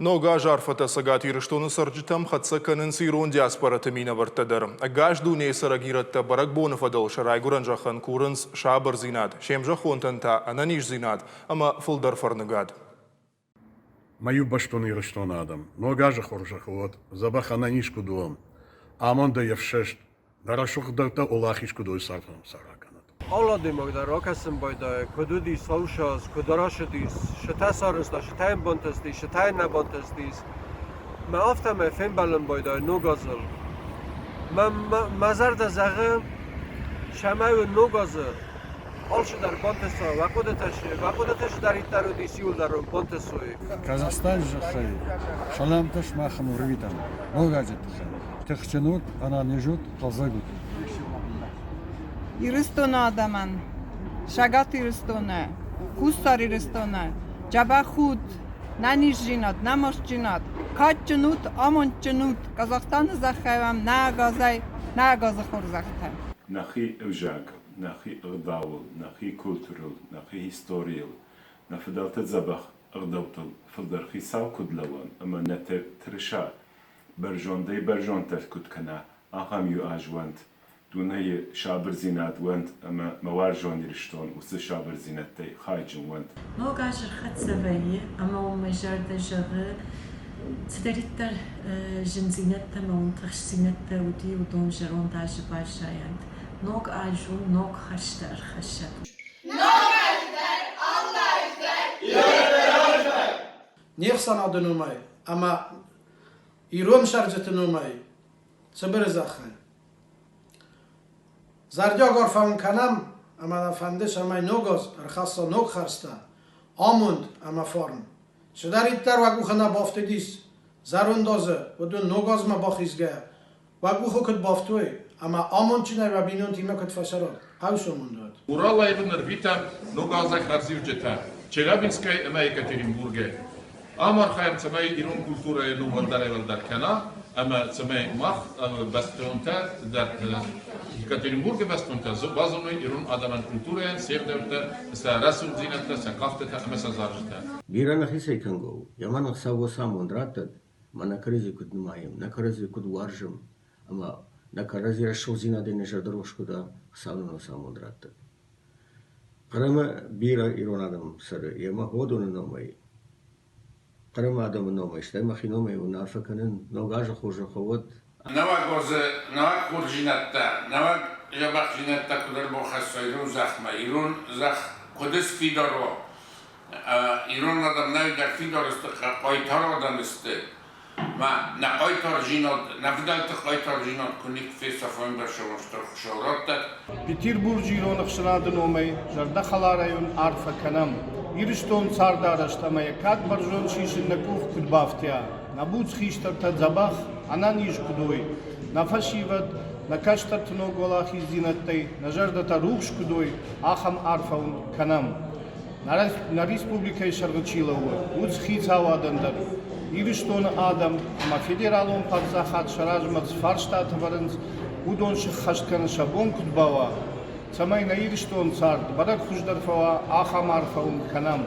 Noga jarfata sagat irıştonu sarcitam xatsa kanın siron diaspora mina vartadarım. Agaj dune saragiratta barak bonu fadal şaray guranjahan kurans şabar zinad. Şemja xontanta ananish zinad ama fuldar farnagad. Мою баштон ирыштон адам. Нога же хоржа ход. Забах ананишку дуам. Амон да евшешт. Дарашух дарта олахишку дой сартам сараканат. Avladım oyda rokasım boyda kududi savşas kudaraşdis ştasarısta ştayn bontasti ştayn nabontasti me aftame fembalım boyda nogazıl mazar da zağı şamav nogazı alşdar bontasa vaqodataş daritaro disiuldar bontasoy Казахстан же шалам-таш махам урвитам ногажетуза техченут она не жут позагут Iristona adaman, shagat iristona, kustar iristona, jabahut, nanijinat, namoshjinat, katjinut, amontjinut, Kazakhstan zakhayam, nagazay khorzaktam. Nachi evjag, nachi rdawul, nachi kulturul, nachi historial, nafadalta zabach, rdawtul, faldarchi saukudlawan, ama nete trisha, berjonte kutkana, aham yu ajwant, دونه شابر زینات وند اما موارجون يرشتون وس شابر زینات خايجون وند نوغاجر خد سبايي اما ومجار دجاغ تدريتر جنزينات ما ونتخش زينات ودي ودون جرون داج باشايند نوغ اجون نوغ خشتر خشت نوغاجر الله يجزاك نيخسن ادنوماي اما يروم شارجتنوماي صبر زخن زردیا گرفون کنم اما نفندش اما نوگاز ارخصا نوگ خرسته آموند اما فرم شدارید در وگو خنا بافتدیس زرون دازه و دو نوگاز ما باخیزگه وگو خو کد بافتوی اما آموند چی نای و بینون تیمه کد فشراد هاوشو مونداد Урала even рвитам ногазах разивджета. Челябинской эма Екатеринбурге. Амар хайм цамай ирон культура ну валдаревал дар кана, ама цамай мах бастонта дар Екатеринбурге бастонта базоной ирон адаман культура севдевта са расул зинатта са кафтета ама са заржта. Бирана хисайканго. Яман саво самондратад манакризи куд нумаем, накризи куд варжам, ама накризи рашул зинадене жадрошку да савно самондратад. Прямо бира ирон адам сара яма ходуна номай. Прямо адам номай, штай махиномай унафаканен ногажа хожа ховод. Навак хуржинатта, навак ябахжинатта кудар бохаса ирун захма, ирун зах кудис фидаро, ирун адам нави дар фидаристы, қойтар адам исты. Ма на қойтар жинат, на фидалты қойтар жинат куник фесафон башаваштар хушавратта. Петербург ирон хшнады номай, жарда халарайун арфа канам. Ирштон цардарыштамая, как баржон шишин на кух кудбафтя. На буц хиштарта забах, она ниш кудой. На фашиват, на каштарт ноголах издинаттай, на жардата рухш кудой, ахам арфаун канам. На республикой Шаргачилова, уц хицавадандар. Ирштон адам, ма федералон пакзахат шаражмац фарштат варенц, удон шахашткана шабон кудбава. Самай на Ирштон цард, барак хуждарфава, ахам арфаун канам.